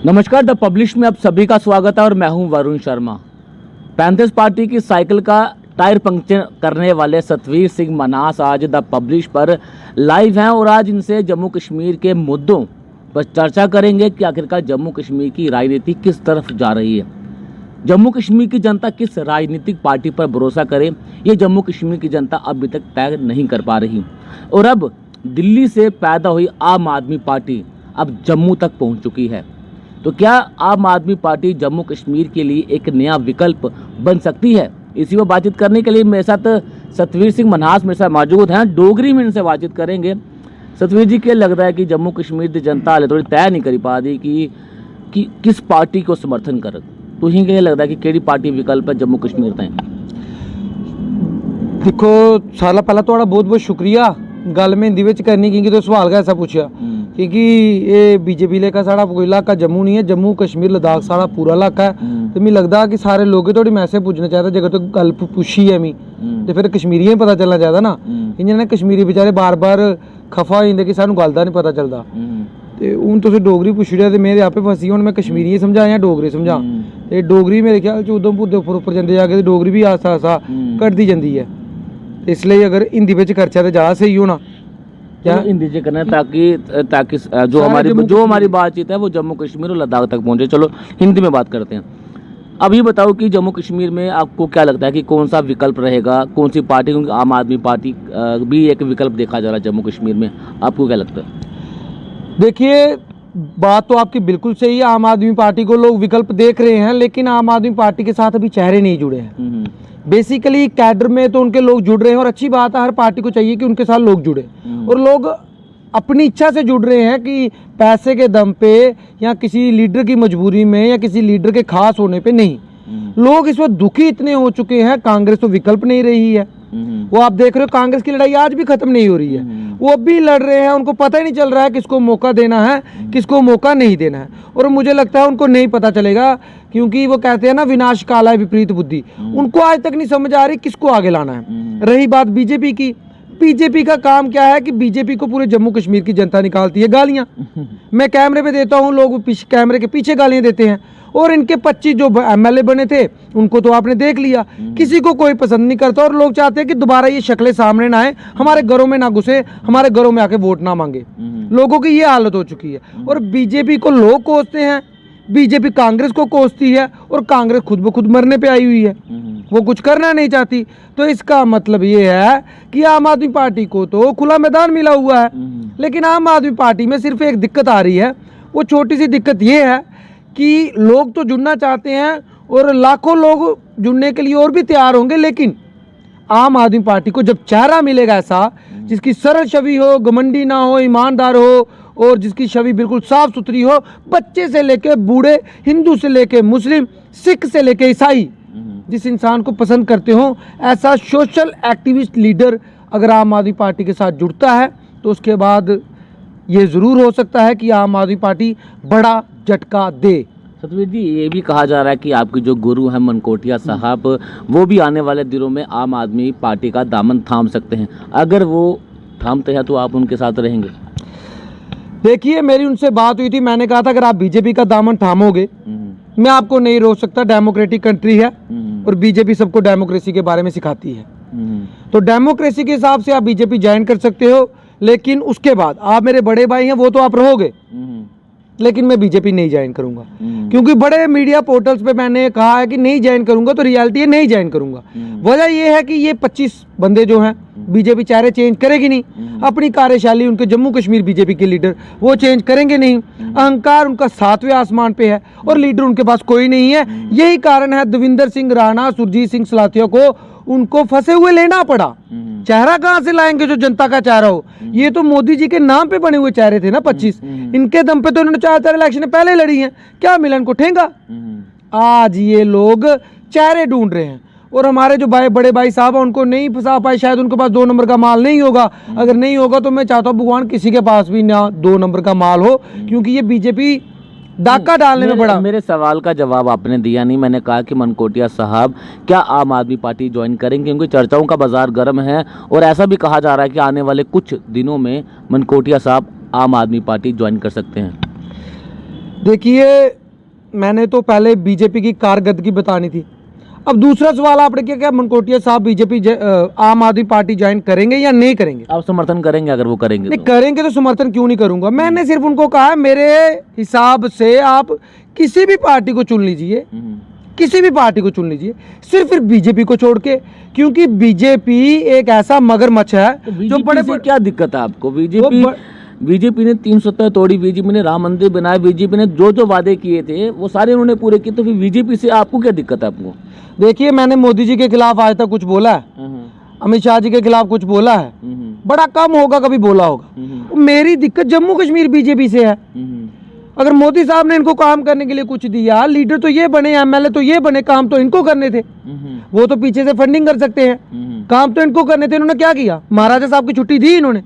नमस्कार, the publish में आप सभी का स्वागत है और मैं हूं वरुण शर्मा। पैंथर्स पार्टी की साइकिल का टायर पंक्चर करने वाले सतवीर सिंह मन्हास आज द पब्लिश पर लाइव हैं और आज इनसे जम्मू कश्मीर के मुद्दों पर चर्चा करेंगे कि आखिरकार जम्मू कश्मीर की राजनीति किस तरफ जा रही है, जम्मू कश्मीर की जनता किस राजनीतिक पार्टी पर भरोसा करे, ये जम्मू कश्मीर की जनता अभी तक तय नहीं कर पा रही। और अब दिल्ली से पैदा हुई आम आदमी पार्टी अब जम्मू तक पहुँच चुकी है। तो क्या आम आदमी पार्टी जम्मू कश्मीर के लिए एक नया विकल्प बन सकती है? इसी में बातचीत करने के लिए मेरे साथ सतवीर सिंह मन्हास मेरे साथ मौजूद हैं। डोगरी में इनसे बातचीत करेंगे। सतवीर जी, क्या लग रहा है कि जम्मू कश्मीर की जनता हाले थोड़ी तय नहीं कर पा रही कि किस पार्टी को समर्थन कर, तो ही क्या लगता है कि केड़ी पार्टी विकल्प है जम्मू कश्मीर ताईं? देखो, सारा पहला थोड़ा बहुत बहुत शुक्रिया गल में हिंदी विच करनी, क्योंकि तो सवाल कैसा पूछा, क्योंकि ये बीजेपी का साढ़ा कोई इलाका जम्मू नहीं है, जम्मू कश्मीर लद्दाख साढ़ा पूरा इलाका है। तो मैं लगता कि सारे लोग थोड़ी मैसेज पूछना चाहते, जगह तो गल पूछी है मी तो फिर कश्मीरियों पता चलना चाहिए ना। इन्हें कश्मीरी बेचारे बार बार खफा हो जाते कि सानू गल दा नहीं पता चलता। तो हूँ तुम डोगरी पुछी रहे, मेरे आपे फसी, हूँ मैं कश्मीरी समझा या डोगरी समझा। तो डोगरी मेरे ख्याल उधमपुर के उपर जाते जाके डोगरी भी आस्ता आस्ता घटती जाती है, इसलिए अगर हिंदी में करचा तो ज़्यादा सही होना। क्या हिंदी से करना ताकि जो हमारी बातचीत है वो जम्मू कश्मीर और लद्दाख तक पहुंचे। चलो हिंदी में बात करते हैं। अब ये बताओ कि जम्मू कश्मीर में आपको क्या लगता है कि कौन सा विकल्प रहेगा, कौन सी पार्टी? क्योंकि आम आदमी पार्टी भी एक विकल्प देखा जा रहा है जम्मू कश्मीर में, आपको क्या लगता है? देखिए, बात तो आपकी बिल्कुल सही है। आम आदमी पार्टी को लोग विकल्प देख रहे हैं, लेकिन आम आदमी पार्टी के साथ अभी चेहरे नहीं जुड़े हैं। बेसिकली कैडर में तो उनके लोग जुड़ रहे हैं और अच्छी बात है, हर पार्टी को चाहिए कि उनके साथ लोग जुड़े, और लोग अपनी इच्छा से जुड़ रहे हैं कि पैसे के दम पे या किसी लीडर की मजबूरी में या किसी लीडर के खास होने पे नहीं। लोग इस वक्त दुखी इतने हो चुके हैं, कांग्रेस तो विकल्प नहीं रही है। वो आप देख रहे हो, कांग्रेस की लड़ाई आज भी खत्म नहीं हो रही है। वो अब भी लड़ रहे हैं, उनको पता ही नहीं चल रहा है किसको मौका देना है, किसको मौका नहीं देना है। और मुझे लगता है उनको नहीं पता चलेगा, क्योंकि वो कहते हैं ना, विनाश काल है विपरीत बुद्धि। उनको आज तक नहीं समझ आ रही किसको आगे लाना है। रही बात बीजेपी की, बीजेपी का काम क्या है कि बीजेपी को पूरे जम्मू कश्मीर की जनता निकालती है गालियां। मैं कैमरे पे देता हूं, लोग कैमरे के पीछे गालियां देते हैं। और इनके 25 जो एमएलए बने थे उनको तो आपने देख लिया, किसी को कोई पसंद नहीं करता, और लोग चाहते हैं कि दोबारा ये शक्लें सामने ना आए, हमारे घरों में ना घुसे, हमारे घरों में आके वोट ना मांगे। लोगों की ये हालत हो चुकी है। और बीजेपी को लोग कोसते हैं, बीजेपी कांग्रेस को कोसती है, और कांग्रेस खुद ब खुद मरने पे आई हुई है, वो कुछ करना नहीं चाहती। तो इसका मतलब ये है कि आम आदमी पार्टी को तो खुला मैदान मिला हुआ है, लेकिन आम आदमी पार्टी में सिर्फ एक दिक्कत आ रही है। वो छोटी सी दिक्कत ये है कि लोग तो जुड़ना चाहते हैं और लाखों लोग जुड़ने के लिए और भी तैयार होंगे, लेकिन आम आदमी पार्टी को जब चेहरा मिलेगा ऐसा जिसकी सरल छवि हो, घमंडी ना हो, ईमानदार हो, और जिसकी छवि बिल्कुल साफ सुथरी हो, बच्चे से लेके बूढ़े, हिंदू से लेके मुस्लिम, सिख से लेके ईसाई, जिस इंसान को पसंद करते हो, ऐसा सोशल एक्टिविस्ट लीडर अगर आम आदमी पार्टी के साथ जुड़ता है तो उसके बाद ये ज़रूर हो सकता है कि आम आदमी पार्टी बड़ा झटका दे। सतवीर जी, ये भी कहा जा रहा है कि आपके जो गुरु हैं मनकोटिया साहब, वो भी आने वाले दिनों में आम आदमी पार्टी का दामन थाम सकते हैं। अगर वो थामते हैं तो आप उनके साथ रहेंगे? देखिए, मेरी उनसे बात हुई थी, मैंने कहा था अगर आप बीजेपी का दामन थामोगे मैं आपको नहीं रोक सकता। डेमोक्रेटिक कंट्री है और बीजेपी सबको डेमोक्रेसी के बारे में सिखाती है, तो डेमोक्रेसी के हिसाब से आप बीजेपी ज्वाइन कर सकते हो, लेकिन उसके बाद आप मेरे बड़े भाई हैं, वो तो आप रहोगे, लेकिन मैं बीजेपी नहीं ज्वाइन करूंगा। क्योंकि बड़े मीडिया पोर्टल्स पे मैंने कहा है कि नहीं ज्वाइन करूंगा, तो रियलिटी है नहीं ज्वाइन करूंगा। वजह ये है कि ये 25 बंदे जो हैं, बीजेपी चेहरे चेंज करेगी नहीं, अपनी कार्यशैली उनके जम्मू कश्मीर बीजेपी के लीडर वो चेंज करेंगे नहीं, अहंकार उनका 7वें आसमान पे है और लीडर उनके पास कोई नहीं है। यही कारण है देविंदर सिंह राणा, सुरजीत सिंह सलाथिया को उनको फंसे हुए लेना पड़ा। चेहरा कहां से लाएंगे जो जनता का चेहरा हो? ये तो मोदी जी के नाम पे बने हुए चेहरे थे ना 25, इनके दम पे तो उन्होंने 4 इलेक्शन पहले लड़ी हैं, क्या मिला इनको ठेंगा? आज ये लोग चेहरे ढूंढ रहे हैं, और हमारे जो बड़े भाई साहब हैं उनको नहीं फंसा पाए, शायद उनके पास 2 नंबर का माल नहीं होगा। अगर नहीं होगा तो मैं चाहता हूँ भगवान किसी के पास भी ना 2 नंबर का माल हो, क्योंकि ये बीजेपी डाका डालने में बड़ा। मेरे सवाल का जवाब आपने दिया नहीं। मैंने कहा कि मनकोटिया साहब क्या आम आदमी पार्टी ज्वाइन करेंगे, क्योंकि चर्चाओं का बाजार गर्म है और ऐसा भी कहा जा रहा है कि आने वाले कुछ दिनों में मनकोटिया साहब आम आदमी पार्टी ज्वाइन कर सकते हैं। देखिए, मैंने तो पहले बीजेपी की कारकर्दगी बतानी थी। अब दूसरा सवाल आपने किया, क्या मनकोटिया साहब बीजेपी आम आदमी पार्टी ज्वाइन करेंगे या नहीं करेंगे? आप समर्थन करेंगे अगर वो करेंगे नहीं तो? करेंगे तो समर्थन क्यों नहीं करूंगा। मैंने सिर्फ उनको कहा है, मेरे हिसाब से आप किसी भी पार्टी को चुन लीजिए, किसी भी पार्टी को चुन लीजिए, सिर्फ फिर बीजेपी को छोड़ के, क्योंकि बीजेपी एक ऐसा मगरमच्छ है तो जो बड़े से क्या दिक्कत है आपको? वो बीजेपी ने 370 तोड़ी, बीजेपी ने राम मंदिर बनाया, बीजेपी ने जो जो वादे किए थे वो सारे उन्होंने पूरे किए, तो फिर बीजेपी से आपको क्या दिक्कत है आपको? देखिए, मैंने मोदी जी के खिलाफ आज तक कुछ बोला है, अमित शाह जी के खिलाफ कुछ बोला है, बड़ा कम होगा कभी बोला होगा। मेरी दिक्कत जम्मू कश्मीर बीजेपी से है। अगर मोदी साहब ने इनको काम करने के लिए कुछ दिया, लीडर तो ये बने, एमएलए तो ये बने, काम तो इनको करने थे। वो तो पीछे से फंडिंग कर सकते हैं, काम तो इनको करने थे। इन्होंने क्या किया? महाराजा साहब की छुट्टी दी इन्होंने,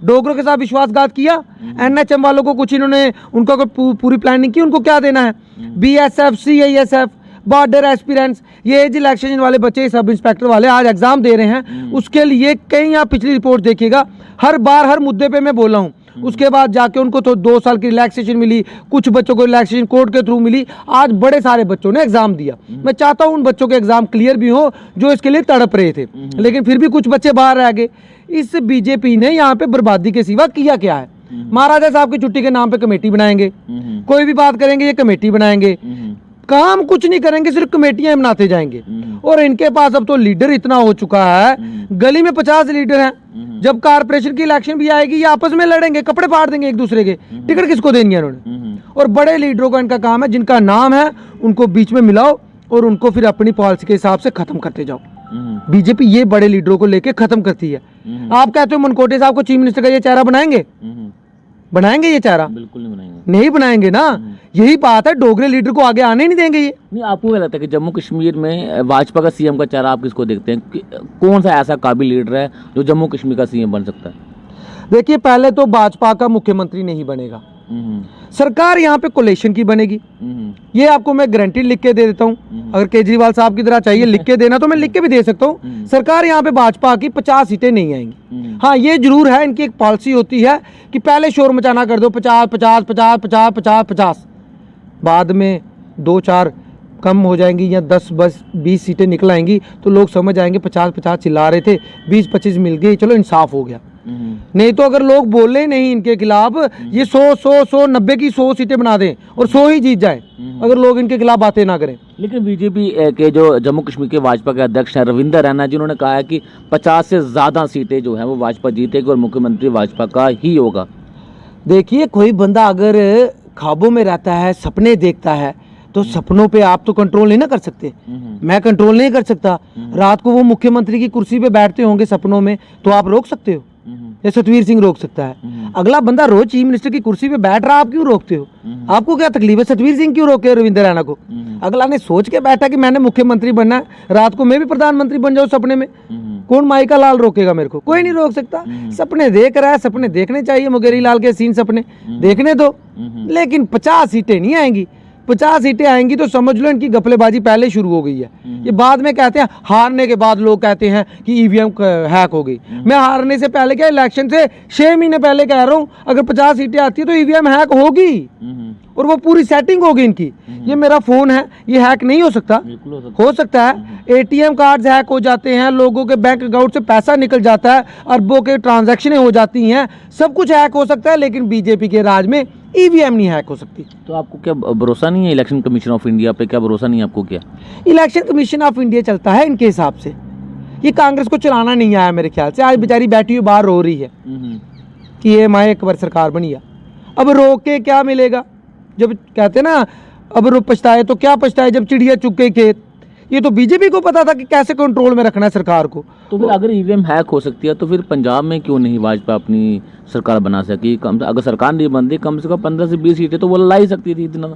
डोगरों के साथ विश्वासघात किया, एनएचएम वालों को कुछ इन्होंने उनका कोई पूरी प्लानिंग की। उनको क्या देना है? बीएसएफ, सीआईएसएफ, बॉर्डर एस्पिरेंट्स, ये एज इलेक्शन वाले बच्चे, सब इंस्पेक्टर वाले आज एग्जाम दे रहे हैं। उसके लिए कहीं आप पिछली रिपोर्ट देखिएगा, हर बार हर मुद्दे पे मैं बोला हूँ। उसके बाद जाके उनको तो 2 साल की रिलैक्सेशन मिली, कुछ बच्चों को रिलैक्सेशन कोर्ट के थ्रू मिली। आज बड़े सारे बच्चों ने एग्जाम दिया। मैं चाहता हूँ उन बच्चों के एग्जाम क्लियर भी हो जो इसके लिए तड़प रहे थे, लेकिन फिर भी कुछ बच्चे बाहर रह गए। इस बीजेपी ने यहाँ पे बर्बादी के सिवा किया क्या है? महाराजा साहब की छुट्टी के नाम पे कमेटी बनाएंगे, कोई भी बात करेंगे ये कमेटी बनाएंगे, काम कुछ नहीं करेंगे, सिर्फ कमेटियां बनाते जाएंगे। और इनके पास अब तो लीडर इतना हो चुका है, गली में 50 लीडर हैं। जब कारपोरेशन की इलेक्शन भी आएगी, ये आपस में लड़ेंगे, कपड़े फाड़ देंगे एक दूसरे के। टिकट किसको देंगे इन्होंने? और बड़े लीडरों का इनका काम है, जिनका नाम है उनको बीच में मिलाओ और उनको फिर अपनी पॉलिसी के हिसाब से खत्म करते जाओ। बीजेपी ये बड़े लीडरों को लेके खत्म करती है। आप कहते हो मनकोटिया साहब को चीफ मिनिस्टर का ये चेहरा बनाएंगे? बनाएंगे ये चेहरा? बिल्कुल नहीं बनाएंगे। नहीं बनाएंगे ना, यही बात है, डोगरे लीडर को आगे आने नहीं देंगे ये। नहीं, आपको क्या लगता है कि जम्मू कश्मीर में भाजपा का सीएम का चेहरा आप किसको देखते हैं? कौन सा ऐसा काबिल लीडर है जो जम्मू कश्मीर का सीएम बन सकता है? देखिए, पहले तो भाजपा का मुख्यमंत्री नहीं बनेगा, सरकार यहाँ पे कोलेशन की बनेगी। ये आपको मैं गारंटी लिख के दे देता हूँ। अगर केजरीवाल साहब की तरह चाहिए लिख के देना तो मैं लिख के भी दे सकता हूँ। सरकार यहाँ पे भाजपा की 50 सीटें नहीं आएंगी। हाँ, ये जरूर है, इनकी एक पॉलिसी होती है कि पहले शोर मचाना कर दो, 50 50 50 50 50 50, बाद में 2-4 कम हो जाएंगी या 10 बस 20 सीटें निकल आएंगी तो लोग समझ आएंगे 50 50 चिल्ला रहे थे, 20-25 मिल गई, चलो इंसाफ हो गया। नहीं तो अगर लोग बोले नहीं इनके खिलाफ, ये 100 90 की 100 सीटें बना दें और 100 ही जीत जाए, अगर लोग इनके खिलाफ बातें ना करें। लेकिन बीजेपी के जो जम्मू कश्मीर के भाजपा के अध्यक्ष हैं रविंदर रैना जी, उन्होंने कहा है कि 50 से ज़्यादा सीटें जो हैं वो भाजपा जीतेगी और मुख्यमंत्री भाजपा का ही होगा। देखिए, कोई बंदा अगर ख्वाबों में रहता है, सपने देखता है, तो सपनों पे आप तो कंट्रोल नहीं ना कर सकते। मैं कंट्रोल नहीं कर सकता। रात को वो मुख्यमंत्री की कुर्सी पे बैठते होंगे सपनों में, तो आप रोक सकते हो? या सतवीर सिंह रोक सकता है? अगला बंदा रोज चीफ मिनिस्टर की कुर्सी पे बैठ रहा, आप क्यों रोकते हो? आपको क्या तकलीफ है? सतवीर सिंह क्यों रोके रविंद्र रैना को? अगला ने सोच के बैठा कि मैंने मुख्यमंत्री बनना है, रात को मैं भी प्रधानमंत्री बन जाऊं सपने में। कौन माई का लाल रोकेगा मेरे को? कोई नहीं रोक सकता। सपने देख रहा है, सपने देखने चाहिए, मुंगेरी लाल के सीन सपने देखने दो। लेकिन 50 सीटें नहीं आएंगी। 50 सीटें आएंगी तो समझ लो इनकी गपलेबाजी पहले शुरू हो गई है। ये बाद में कहते हैं, हारने के बाद लोग कहते हैं कि ईवीएम हैक हो गई। मैं हारने से पहले क्या, इलेक्शन से 6 महीने पहले कह रहा हूँ, अगर 50 सीटें आती है तो ईवीएम हैक होगी और वो पूरी सेटिंग होगी इनकी। ये मेरा फोन है, ये हैक नहीं हो सकता? हो सकता है। एटीएम कार्ड्स हैक हो जाते हैं, लोगों के बैंक अकाउंट से पैसा निकल जाता है, अरबों के ट्रांजैक्शनें हो जाती हैं, सब कुछ हैक हो सकता है, लेकिन बीजेपी के राज में ईवीएम नहीं हैक हो सकती। तो आपको क्या भरोसा नहीं है इलेक्शन कमीशन ऑफ इंडिया पे? क्या भरोसा नहीं है आपको? क्या इलेक्शन कमीशन ऑफ इंडिया चलता है इनके हिसाब से, ये कांग्रेस को चलाना नहीं आया मेरे ख्याल से। आज बेचारी बैठी हुई बाहर रो रही है कि ये माए एक बार सरकार बनी है। अब रोक के क्या मिलेगा? जब कहते ना अब पछताए तो क्या पछताए, जब चिड़िया चुग गई खेत। ये तो बीजेपी को पता था कि कैसे कंट्रोल में रखना है सरकार को। तो फिर अगर ईवीएम हैक हो सकती है तो फिर पंजाब में क्यों नहीं भाजपा अपनी सरकार बना सकी? कम अगर सरकार नहीं बनती, कम से कम 15 से 20 सीटें तो वो ला ही सकती थी इतना।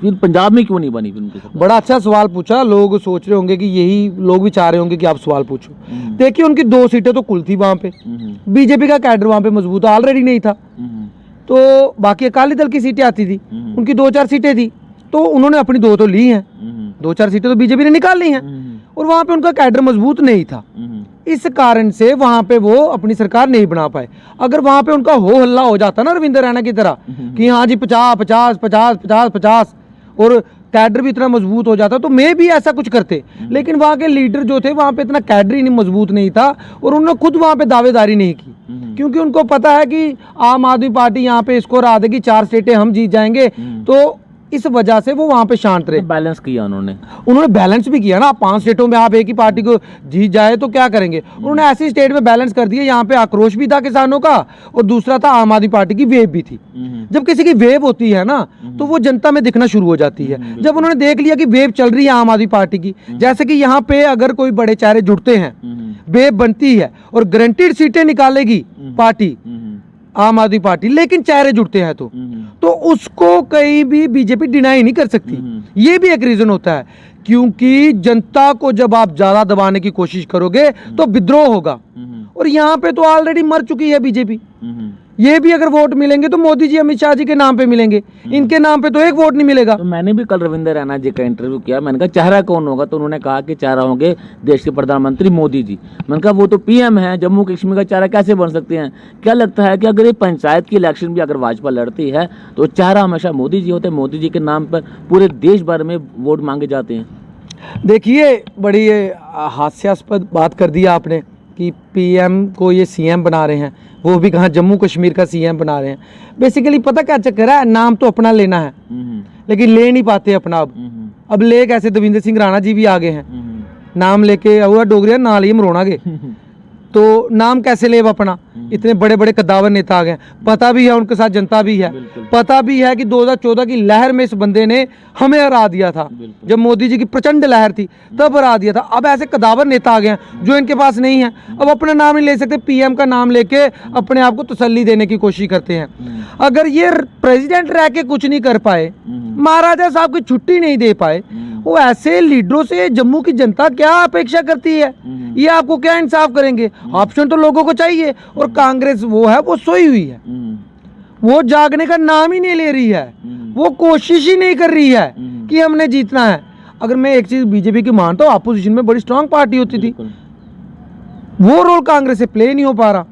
फिर पंजाब में क्यों नहीं बनी फिर उनकी सरकार? बड़ा अच्छा सवाल पूछा। लोग सोच रहे होंगे कि यही लोग भी चाह रहे होंगे कि आप सवाल पूछो। देखिए, उनकी 2 सीटें तो कुल थी वहां पे, बीजेपी का कैडर वहां पे मजबूत ऑलरेडी नहीं था, तो बाकी अकाली दल की सीटें आती थी, उनकी 2-4 सीटें थी, तो उन्होंने अपनी 2 तो ली हैं, 2-4 सीटें तो बीजेपी ने निकाल ली हैं, और वहां पे उनका कैडर मजबूत नहीं था। इस कारण से वहां पे वो अपनी सरकार नहीं बना पाए। अगर वहां पे उनका हो हल्ला हो जाता ना रविंद्र रैना की तरह कि हाँ जी 50-50-50-50-50 और कैडर भी इतना मजबूत हो जाता तो मैं भी ऐसा कुछ करते। लेकिन वहाँ के लीडर जो थे वहाँ पे इतना कैडर ही नहीं मजबूत नहीं था और उन्होंने खुद वहाँ पे दावेदारी नहीं की, क्योंकि उनको पता है कि आम आदमी पार्टी यहाँ पे इसको हरा देगी, 4 स्टेटें हम जीत जाएंगे, तो इस वजह से वो वहाँ पे शांत रहे। बैलेंस किया उन्होंने बैलेंस भी किया ना। 5 स्टेटों में आप एक ही पार्टी को जीत जाए तो क्या करेंगे। उन्होंने ऐसी स्टेट में बैलेंस कर दिया, यहाँ पे आक्रोश भी था किसानों का और दूसरा था आम आदमी पार्टी की वेव भी थी। जब किसी की वेव होती है ना तो वो जनता में दिखना शुरू हो जाती है। जब उन्होंने देख लिया कि वेव चल रही है आम आदमी पार्टी की, जैसे कि यहाँ पे अगर कोई बड़े चेहरे जुड़ते हैं, वेव बनती है और गारंटीड सीटें निकालेगी पार्टी आम आदमी पार्टी, लेकिन चेहरे जुड़ते हैं तो उसको कहीं भी बीजेपी डिनाई नहीं कर सकती। ये भी एक रीजन होता है, क्योंकि जनता को जब आप ज्यादा दबाने की कोशिश करोगे तो विद्रोह होगा और यहाँ पे तो ऑलरेडी मर चुकी है बीजेपी। ये भी अगर वोट मिलेंगे तो मोदी जी अमित शाह जी के नाम पे मिलेंगे, इनके नाम पे तो एक वोट नहीं मिलेगा। तो मैंने भी कल रविंद्र रैना जी का इंटरव्यू किया, मैंने कहा चेहरा कौन होगा, तो उन्होंने कहा कि चेहरा होंगे देश के प्रधानमंत्री मोदी जी। मैंने कहा वो तो पीएम है, जम्मू कश्मीर का चेहरा कैसे बन सकते हैं। क्या लगता है कि अगर ये पंचायत की इलेक्शन भी अगर भाजपा लड़ती है तो चेहरा हमेशा मोदी जी होते हैं, मोदी जी के नाम पर पूरे देश भर में वोट मांगे जाते हैं। देखिए बड़ी हास्यास्पद बात कर दी आपने कि पीएम को ये सीएम बना रहे हैं, वो भी कहाँ जम्मू कश्मीर का सीएम बना रहे हैं। बेसिकली पता क्या चक्कर है, नाम तो अपना लेना है लेकिन ले नहीं पाते अपना। अब ले कैसे, देवेंद्र सिंह राणा जी भी आगे हैं, नाम लेके हुआ डोगरिया ना लिए मरोना गे, तो नाम कैसे ले अपना। इतने बड़े बड़े कद्दावर नेता आ गए, पता भी है उनके साथ जनता भी है, पता भी है कि 2014 की लहर में इस बंदे ने हमें हरा दिया था, जब मोदी जी की प्रचंड लहर थी तब हरा दिया था। अब ऐसे कद्दावर नेता आ गए हैं जो इनके पास नहीं है, अब अपना नाम नहीं ले सकते, पीएम का नाम लेके अपने आप को तसल्ली देने की कोशिश करते हैं। अगर ये प्रेसिडेंट रह के कुछ नहीं कर पाए, महाराजा साहब की छुट्टी नहीं दे पाए, वो ऐसे लीडरों से जम्मू की जनता क्या अपेक्षा करती है, ये आपको क्या इंसाफ करेंगे। ऑप्शन तो लोगों को चाहिए और कांग्रेस वो है, वो सोई हुई है, वो जागने का नाम ही नहीं ले रही है, वो कोशिश ही नहीं कर रही है कि हमने जीतना है। अगर मैं एक चीज बीजेपी की मानता हूँ, अपोजिशन में बड़ी स्ट्रांग पार्टी होती थी, वो रोल कांग्रेस से प्ले नहीं हो पा रहा।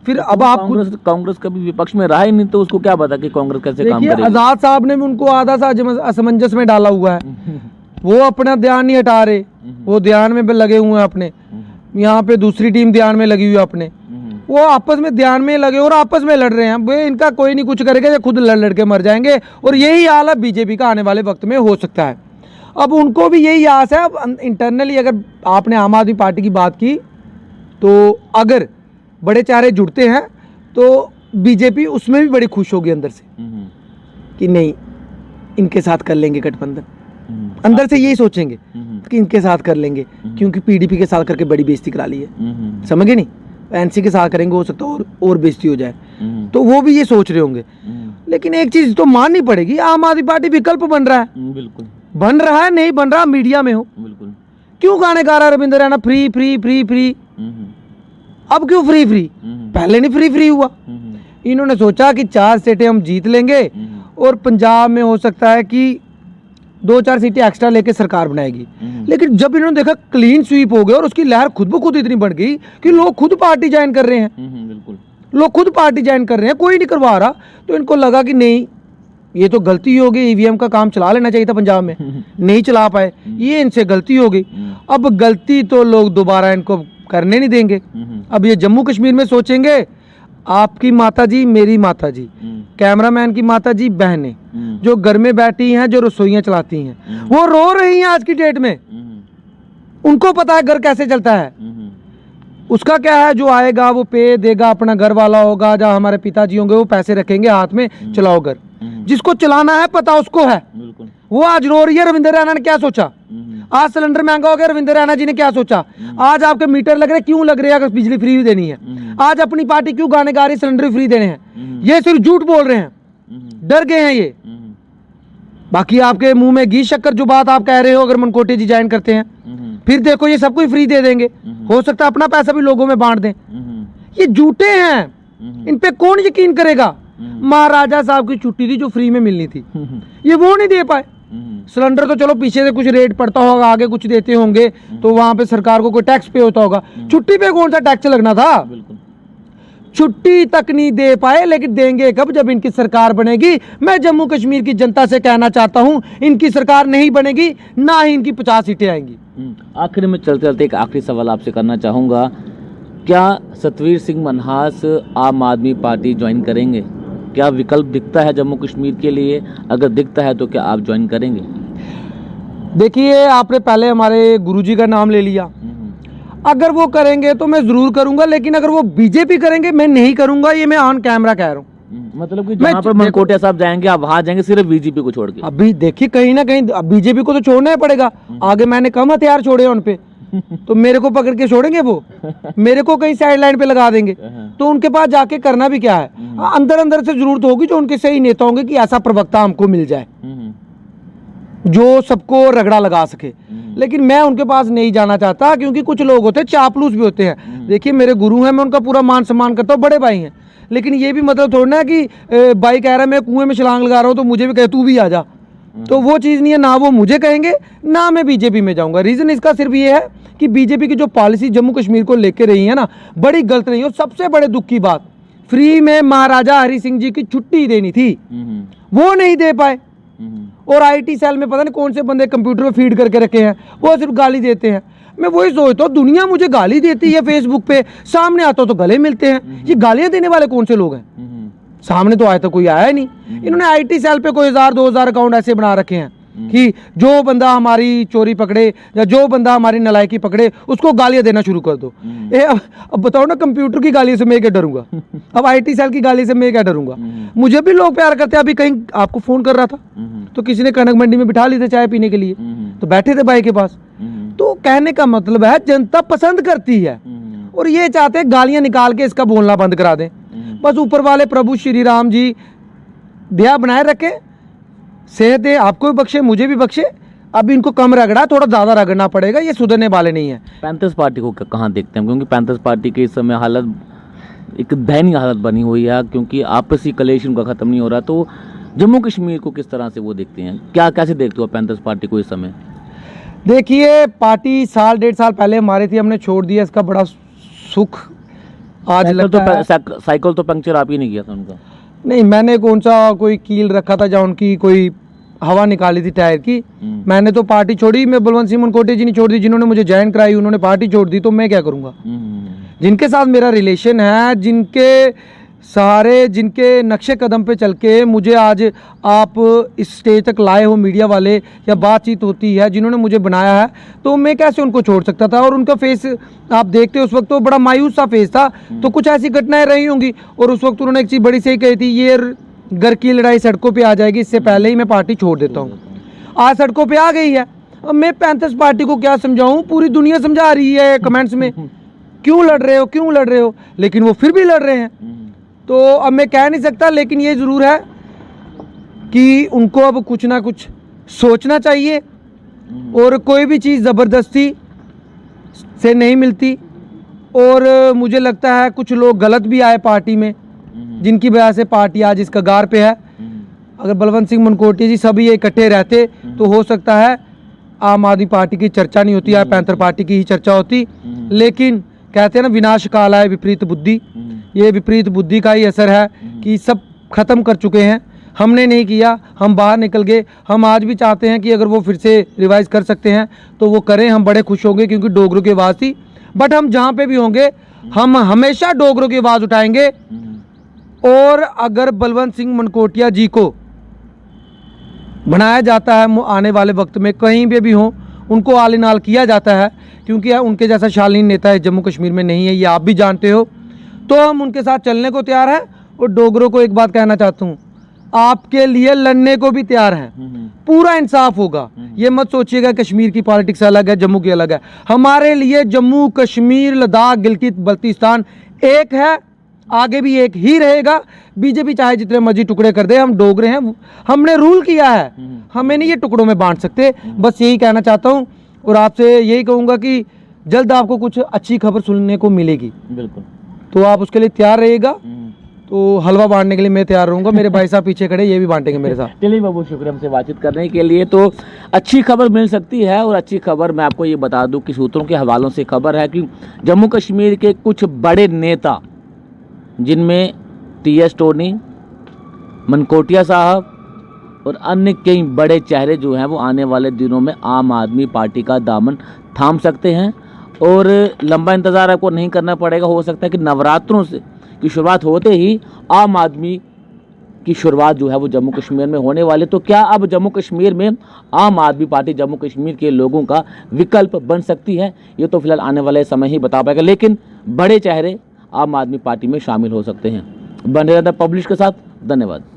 फिर अब आप कांग्रेस कभी विपक्ष में रहा ही नहीं, तो उसको क्या पता कि कांग्रेस कैसे काम करेगी। आजाद साहब ने भी उनको आधा सा असमंजस में डाला हुआ है, वो अपना ध्यान नहीं हटा रहे, वो ध्यान में लगे हुए हैं अपने, यहाँ पे दूसरी टीम ध्यान में लगी हुई है अपने, वो आपस में ध्यान में लगे और आपस में लड़ रहे हैं। वे इनका कोई नहीं कुछ करेगा, ये खुद लड़ के मर जाएंगे और यही हाल अब बीजेपी का आने वाले वक्त में हो सकता है। अब उनको भी यही आस है। अब इंटरनली अगर आपने आम आदमी पार्टी की बात की तो अगर बड़े चेहरे जुड़ते हैं तो बीजेपी उसमें भी बड़ी खुश होगी अंदर से कि नहीं इनके साथ कर लेंगे गठबंधन, अंदर से यही सोचेंगे कि इनके साथ कर लेंगे, क्योंकि पीडीपी के साथ करके बड़ी बेइज्जती करा ली है, समझ गए नहीं, एनसी के साथ करेंगे हो सकता है और बेइज्जती हो जाए, तो वो भी ये सोच रहे होंगे। लेकिन एक चीज तो माननी पड़ेगी, आम आदमी पार्टी विकल्प बन रहा है, बिल्कुल बन रहा है, नहीं बन रहा मीडिया में हो, बिल्कुल। क्यों गाने गा रहा है Ravindra Raina free free free free, अब क्यों फ्री फ्री, पहले नहीं फ्री फ्री हुआ। इन्होंने सोचा कि 4 सीटें हम जीत लेंगे और पंजाब में हो सकता है कि 2-4 सीटें एक्स्ट्रा लेके सरकार बनाएगी। लेकिन जब इन्होंने देखा क्लीन स्वीप हो गया और उसकी लहर खुद ब खुद इतनी बढ़ गई कि लोग खुद पार्टी ज्वाइन कर रहे हैं, बिल्कुल लोग खुद पार्टी ज्वाइन कर रहे हैं, कोई नहीं करवा रहा, तो इनको लगा कि नहीं ये तो गलती हो गई, ईवीएम का काम चला लेना चाहिए था पंजाब में, नहीं चला पाए, ये इनसे गलती हो गई। अब गलती तो लोग दोबारा इनको करने नहीं देंगे। अब ये जम्मू कश्मीर में सोचेंगे आपकी माता जी मेरी माता जी, कैमरामैन की माता जी बहनें जो घर में बैठी हैं, जो रसोइयां चलाती हैं, वो रो रही हैं आज की डेट में, उनको पता है घर कैसे चलता है। उसका क्या है, जो आएगा वो पे देगा, अपना घर वाला होगा, जहाँ हमारे पिताजी होंगे वो पैसे रखेंगे हाथ में, चलाओ घर। जिसको चलाना है पता उसको है, वो आज रो रही है। रविंद्र रैना ने क्या सोचा, आज सिलेंडर महंगा हो गया, रविंद्र रैना जी ने क्या सोचा, आज आपके मीटर लग रहे, क्यों लग रहे हैं, अगर बिजली फ्री देनी है, आज अपनी पार्टी क्यों गाने गा रही सिलेंडर फ्री देने हैं, ये सिर्फ झूठ बोल रहे हैं, डर गए हैं ये। बाकी आपके मुंह में घी शक्कर जो बात आप कह रहे हो, अगर मनकोटे जी ज्वाइन करते हैं फिर देखो ये सब कुछ फ्री दे देंगे, हो सकता है अपना पैसा भी लोगों में बांट दें। ये झूठे हैं, इन पे कौन यकीन करेगा। महाराजा साहब की छुट्टी थी जो फ्री में मिलनी थी, ये वो नहीं दे पाए, सिलेंडर तो चलो पीछे से कुछ रेट पड़ता होगा, आगे कुछ देते होंगे, तो वहां पे सरकार को कोई टैक्स पे होता होगा। छुट्टी पे कौन सा टैक्स लगना था? बिल्कुल। छुट्टी तक नहीं दे पाए, लेकिन देंगे कब? जब इनकी सरकार बनेगी। मैं जम्मू कश्मीर की जनता से कहना चाहता हूं, इनकी सरकार नहीं बनेगी, ना ही इनकी 50 सीटें आएंगी। आखिर में चलते चलते एक आखिरी सवाल आपसे करना चाहूँगा, क्या सतवीर सिंह मन्हास आम आदमी पार्टी ज्वाइन करेंगे? क्या विकल्प दिखता है जम्मू कश्मीर के लिए? अगर दिखता है तो क्या आप ज्वाइन करेंगे? देखिए, आपने पहले हमारे गुरुजी का नाम ले लिया। अगर वो करेंगे तो मैं जरूर करूंगा, लेकिन अगर वो बीजेपी करेंगे मैं नहीं करूंगा, ये मैं ऑन कैमरा कह रहा हूँ। मतलब कि जहाँ पर मनकोटिया साहब जाएंगे आप वहां जाएंगे सिर्फ बीजेपी को छोड़ के? अभी देखिए, कहीं ना कहीं बीजेपी को तो छोड़ना ही पड़ेगा। आगे मैंने कम हथियार छोड़े उन पे, तो मेरे को पकड़ के छोड़ेंगे वो? मेरे को कहीं साइड लाइन पे लगा देंगे, तो उनके पास जाके करना भी क्या है? अंदर अंदर से जरूरत होगी जो उनके सही नेता होंगे कि ऐसा प्रवक्ता हमको मिल जाए जो सबको रगड़ा लगा सके। लेकिन मैं उनके पास नहीं जाना चाहता, क्योंकि कुछ लोग होते हैं चापलूस भी होते हैं। देखिए, मेरे गुरु हैं, मैं उनका पूरा मान सम्मान करता हूँ, बड़े भाई हैं, लेकिन ये भी मतलब थोड़ा ना कि भाई कह रहा है मैं कुएं में छलांग लगा रहा हूँ तो मुझे भी कहे तू भी आ जा, तो वो चीज़ नहीं है। ना वो मुझे कहेंगे, ना मैं बीजेपी में जाऊँगा। रीज़न इसका सिर्फ ये है कि बीजेपी की जो पॉलिसी जम्मू कश्मीर को लेकर रही है ना, बड़ी गलत रही है। और सबसे बड़े दुख की बात, फ्री में महाराजा हरि सिंह जी की छुट्टी देनी थी, वो नहीं दे पाए। और आईटी सेल में पता नहीं कौन से बंदे कंप्यूटर पे फीड करके रखे हैं, वो सिर्फ गाली देते हैं। मैं वही सोचता हूँ, दुनिया मुझे गाली देती है फेसबुक पे, सामने आता हूँ तो गले मिलते हैं। ये गालियां देने वाले कौन से लोग हैं? सामने तो आया तो कोई आया नहीं। इन्होंने आईटी सेल पे कोई 1000-2000 अकाउंट ऐसे बना रखे हैं कि जो बंदा हमारी चोरी पकड़े या जो बंदा हमारी नालायकी पकड़े उसको गालियां देना शुरू कर दो। अब बताओ ना, कंप्यूटर की गाली से मैं क्या डरूंगा? अब आईटी सेल की गाली से मैं क्या डरूंगा? मुझे भी लोग प्यार करते हैं। अभी कहीं आपको फोन कर रहा था तो किसी ने कनक मंडी में बिठा ली थे चाय पीने के लिए, तो बैठे थे भाई के पास। तो कहने का मतलब है, जनता पसंद करती है और ये चाहते हैं गालियां निकाल के इसका बोलना बंद करा दें। बस ऊपर वाले प्रभु श्री राम जी दया बनाए रखे, सेहत दे, आपको भी बख्शे, मुझे भी बख्शे। अब इनको कम रगड़ा, थोड़ा ज़्यादा रगड़ना पड़ेगा, ये सुधरने वाले नहीं है। पैंथर्स पार्टी को कहाँ देखते हैं? क्योंकि पैंथर्स पार्टी की इस समय हालत एक दयनीय हालत बनी हुई है, क्योंकि आपसी कलेश उनका ख़त्म नहीं हो रहा। तो जम्मू कश्मीर को किस तरह से वो देखते हैं? कैसे देखते हो पैंथर्स पार्टी को इस समय? देखिए, पार्टी 1.5 साल पहले हमारी थी, हमने छोड़ दिया, इसका बड़ा सुख आज लगता है। साइकिल तो पंक्चर आप ही नहीं किया था उनका? नहीं, मैंने कौन सा कोई कील रखा था जहाँ उनकी कोई हवा निकाली थी टायर की? मैंने तो पार्टी छोड़ी। मैं बलवंत सिंह मनकोटिया जी ने छोड़ दी, जिन्होंने मुझे ज्वाइन कराई, उन्होंने पार्टी छोड़ दी, तो मैं क्या करूँगा? जिनके साथ मेरा रिलेशन है, जिनके सहारे, जिनके नक्शे कदम पे चल के मुझे आज आप इस स्टेज तक लाए हो, मीडिया वाले, या बातचीत होती है, जिन्होंने मुझे बनाया है, तो मैं कैसे उनको छोड़ सकता था? और उनका फेस आप देखते हो, उस वक्त तो बड़ा मायूस सा फेस था। तो कुछ ऐसी घटनाएं रही होंगी, और उस वक्त उन्होंने एक चीज़ बड़ी सही कही थी, ये घर की लड़ाई सड़कों पे आ जाएगी, इससे पहले ही मैं पार्टी छोड़ देता हूँ। आज सड़कों पे आ गई है। अब मैं पैंथर्स पार्टी को क्या समझाऊँ? पूरी दुनिया समझा रही है कमेंट्स में, क्यों लड़ रहे हो, क्यों लड़ रहे हो, लेकिन वो फिर भी लड़ रहे हैं। तो अब मैं कह नहीं सकता, लेकिन ये ज़रूर है कि उनको अब कुछ ना कुछ सोचना चाहिए, और कोई भी चीज़ ज़बरदस्ती से नहीं मिलती। और मुझे लगता है कुछ लोग गलत भी आए पार्टी में, जिनकी वजह से पार्टी आज इस कगार पे है। अगर बलवंत सिंह मनकोटिया जी सभी इकट्ठे रहते तो हो सकता है आम आदमी पार्टी की चर्चा नहीं होती, या पैंथर पार्टी की ही चर्चा होती। लेकिन कहते हैं ना, विनाश काल आए विपरीत बुद्धि, ये विपरीत बुद्धि का ही असर है कि सब खत्म कर चुके हैं। हमने नहीं किया, हम बाहर निकल गए। हम आज भी चाहते हैं कि अगर वो फिर से रिवाइज कर सकते हैं तो वो करें, हम बड़े खुश होंगे, क्योंकि डोगरों की आवाज़ थी। बट हम जहाँ पे भी होंगे, हम हमेशा डोगरों की आवाज़ उठाएंगे। और अगर बलवंत सिंह मनकोटिया जी को बनाया जाता है आने वाले वक्त में, कहीं पे भी हो, उनको आले नाल किया जाता है, क्योंकि उनके जैसा शालीन नेता है जम्मू कश्मीर में नहीं है, ये आप भी जानते हो, तो हम उनके साथ चलने को तैयार हैं। और डोगरों को एक बात कहना चाहता हूँ, आपके लिए लड़ने को भी तैयार हैं। पूरा इंसाफ होगा। ये मत सोचिएगा कश्मीर की पॉलिटिक्स अलग है, जम्मू की अलग है। हमारे लिए जम्मू कश्मीर, लद्दाख, गिलगित बल्तिस्तान एक है, आगे भी एक ही रहेगा। बीजेपी चाहे जितने मर्जी टुकड़े कर दे, हम डोगरे हैं, हमने रूल किया है, हमें नहीं ये टुकड़ों में बांट सकते। बस यही कहना चाहता हूँ, और आपसे यही कहूँगा कि जल्द आपको कुछ अच्छी खबर सुनने को मिलेगी। बिल्कुल। तो आप उसके लिए तैयार रहिएगा। तो हलवा बांटने के लिए मैं तैयार रहूंगा। मेरे भाई साहब पीछे खड़े, ये भी बांटेंगे मेरे साथ। चलिए बाबू, शुक्रिया हमसे बातचीत करने के लिए। तो अच्छी खबर मिल सकती है, और अच्छी खबर मैं आपको ये बता दूं कि सूत्रों के हवालों से खबर है कि जम्मू कश्मीर के कुछ बड़े नेता, जिनमें टी.एस. टोनी, मनकोटिया साहब और अन्य कई बड़े चेहरे जो हैं, वो आने वाले दिनों में आम आदमी पार्टी का दामन थाम सकते हैं। और लंबा इंतज़ार आपको नहीं करना पड़ेगा। हो सकता है कि नवरात्रों से की शुरुआत होते ही आम आदमी की शुरुआत जो है वो जम्मू कश्मीर में होने वाली। तो क्या अब जम्मू कश्मीर में आम आदमी पार्टी जम्मू कश्मीर के लोगों का विकल्प बन सकती है? ये तो फिलहाल आने वाले समय ही बता पाएगा, लेकिन बड़े चेहरे आम आदमी पार्टी में शामिल हो सकते हैं। बने रहना पब्लिश के साथ। धन्यवाद।